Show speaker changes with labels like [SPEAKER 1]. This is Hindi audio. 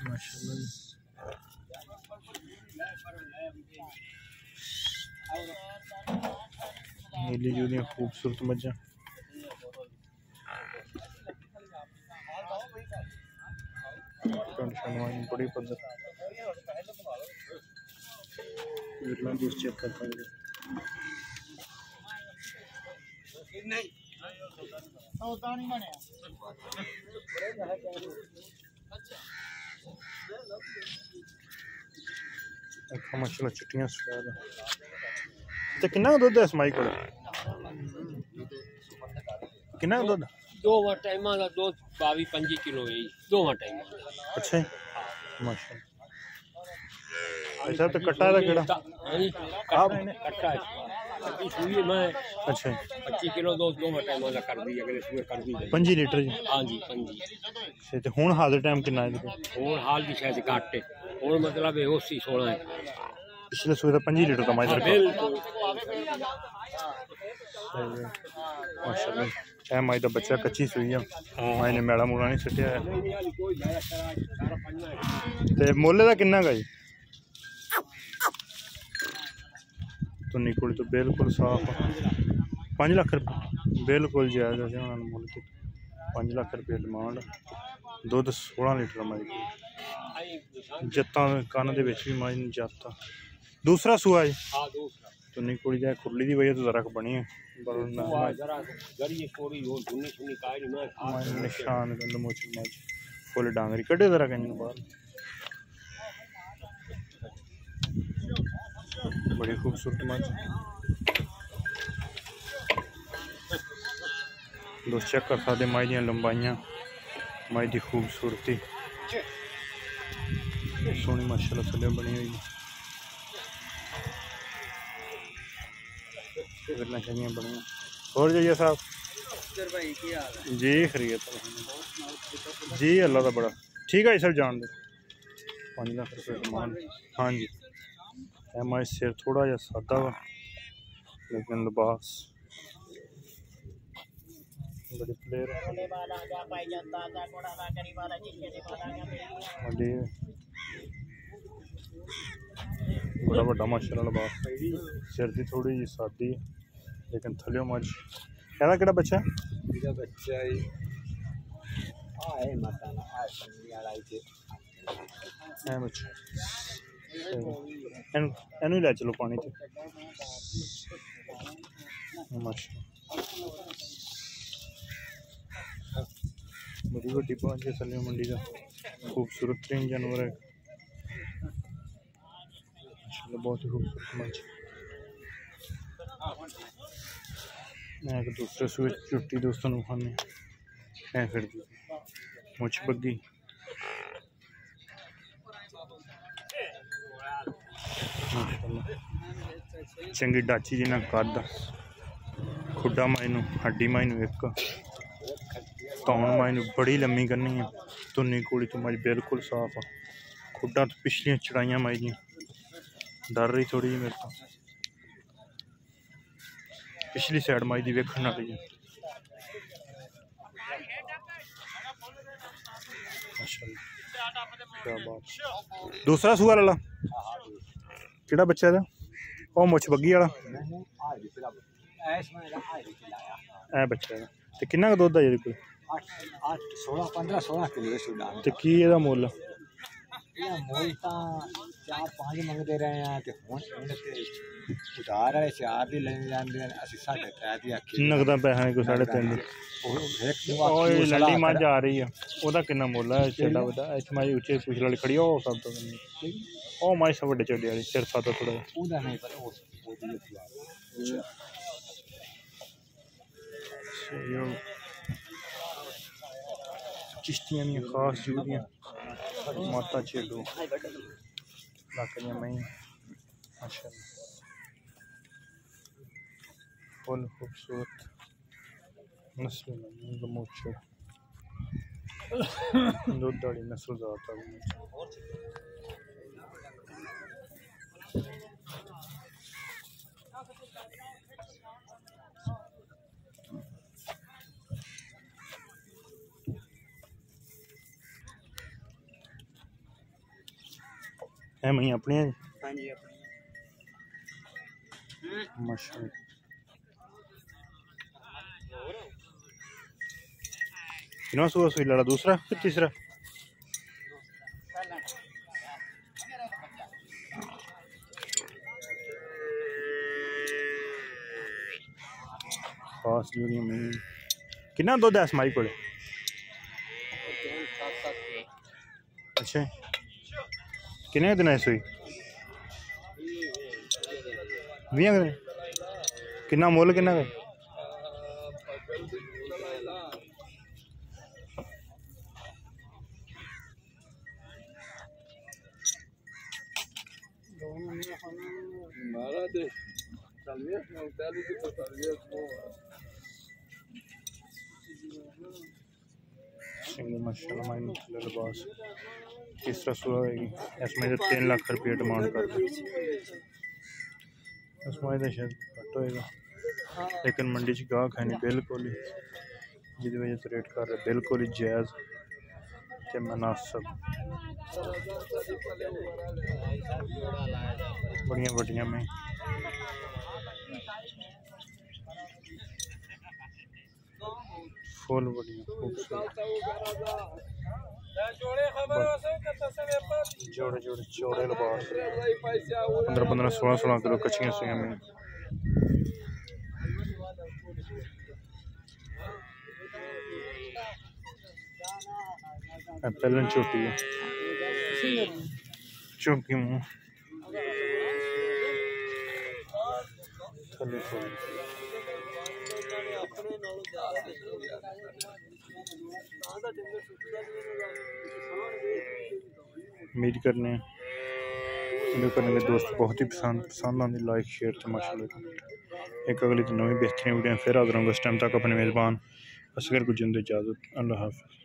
[SPEAKER 1] माशाल्लाह नीली जुली खूबसूरत मज्जा बड़ी पद्धत चेक करता हूँ माशाल्लाह चिट्टियां स्वाद अच्छा कितना दुध है इस माई को कितना दुध
[SPEAKER 2] दो टाइम का दूध 22-25 किलो है दो टाइम
[SPEAKER 1] अच्छा माशाल्लाह ऐसा तो कट्टा था केड़ा
[SPEAKER 2] आप कट्टा है सुई मैं
[SPEAKER 1] अच्छा
[SPEAKER 2] 25 किलो दो टाइम का कर दी अगले सुई कर दी
[SPEAKER 1] 5 लीटर जी
[SPEAKER 2] हां जी 5
[SPEAKER 1] से ते हुन हाल टाइम कितना है
[SPEAKER 2] और हाल की शायद घट है और मतलब है 80-16 है
[SPEAKER 1] पिछले सुई का 5 लीटर का माइदर माशाल्लाह है माई दा बच्चा कच्ची सुई है माई ने मेड़ा मूड़ा नहीं सटिया है ते मोले दा किन्ना का जी तो निकुल तो बिल्कुल साफ 5 लाख रुपये बिल्कुल जायज़ है उन्होंने मुल की 5 लाख रुपये डिमांड दुध 16 लीटर माई जत्ता कान दे विच भी माई जाता दूसरा सूआ है तो निकुल जाए खुरली दी वजह तो जरा बनी है निशान फुल डांगरी कटे जरा कहीं बाहर बड़ी खूबसूरत मज दोस्त चेक कर सकते माई दी लंबाइयां माई दी खूबसूरती सोहनी माशाल्लाह थल्ले बनी हुई चाहिए बनिया और जाइए साहब जी खरीद जी अल्लाह का बड़ा ठीक है सर जान दो 5 लाख रुपये डिमांड हाँ जी हमारे सिर थोड़ा जा सादा वा लेकिन लिबास बड़ी प्लेयर बड़ा बड़ा माशाल्लाह लिबास सिर की थोड़ी जी सादी लेकिन थल्ले मज कहना केड़ा बच्चा है बच्चा एनू लै चलो पानी च बड़ी वड्डी पांच है सलिया मंडी का खूबसूरत तरीन जानवर है बहुत ही खूबसूरत मंच एक दूसरे सूए चुट्टी दोस्तों को खाने फिर मुछ बग्गी चंगी डाची जिन्ना कद खुडा माई नू हड्डी माई नू एक तौन माई नू बड़ी लम्मी करनी है धुनी कूड़ी तो माई बिल्कुल साफ आ खुडा तो पिछलियां चढ़ाइयां माई दियां डर रही थोड़ी जी मेरे को पिछली साइड माई दी वेखण वाली है क्या बात दूसरा सूआ ला केड़ा बच्चा दा ओ मुछ बग्गी वाला ए बच्चा दा ते किन्ना का दुध है जेदे कोल
[SPEAKER 2] 15-16 किलो
[SPEAKER 1] ते की एदा मुੱਲ
[SPEAKER 2] मोल तां 4-5 मंगते रहे हैं ते हुण उधार वाले 4 दी लेने जांदे ने असि 3.5 दी आखी
[SPEAKER 1] नगदा पैसा कोई 3.5 दी ओए लल्ली मझ आ रही है ओदा किन्ना मुੱਲ है चेड़ा वदा इस माई उच्चे पुछ वाली खड़ी ओ सब तो ओ माई सब बड़े चढ़े वाली सिर सादा थोड़ा
[SPEAKER 2] ओदा नहीं पता
[SPEAKER 1] चिश्तियां दी खास जूदियां माता चेडू लाकड़ियां मई माशाल्लाह फुल खूबसूरत नस्ल गमोचो दूध वाली नस्ल जाता है है मई अपनी है
[SPEAKER 2] हाँ जी अपनी
[SPEAKER 1] माशाल्लाह। कितना सुबह सुई लड़ा दूसरा कि तीसरा? खास जूरी में कितना दुध है माई को? अच्छा कितने दिन है सुई? 20 दिन। कितना मुल कितना का? माशाल्लाह माइन लिबास तीसरा सूआ होगी इसमें 3 लाख रुपये डिमांड कर इसमें तो शायद घट होएगा लेकिन मंडी च गाहक है नहीं बिल्कुल ही जिसकी वजह से रेट कर रहे बिल्कुल ही जायज़ ते मुनासिब। बड़िया बड़िया में फुल बढ़िया खूबसूरत जोड़े जोड़े चौड़े लिबास 15 16 किलो कच्चियां सुइयां में पहले छोटी है चौकी मुँह थले उम्मीद करने करेंगे दोस्त बहुत ही पसंद आती लाइक शेयर तो माशाल्लाह एक अगली तो नवी बेहतरीन वीडियो फिर हाजिर होंगे। उस टाइम तक अपने मेज़बान असगर को जिंद इजाज़त। अल्लाह हाफ़िज़।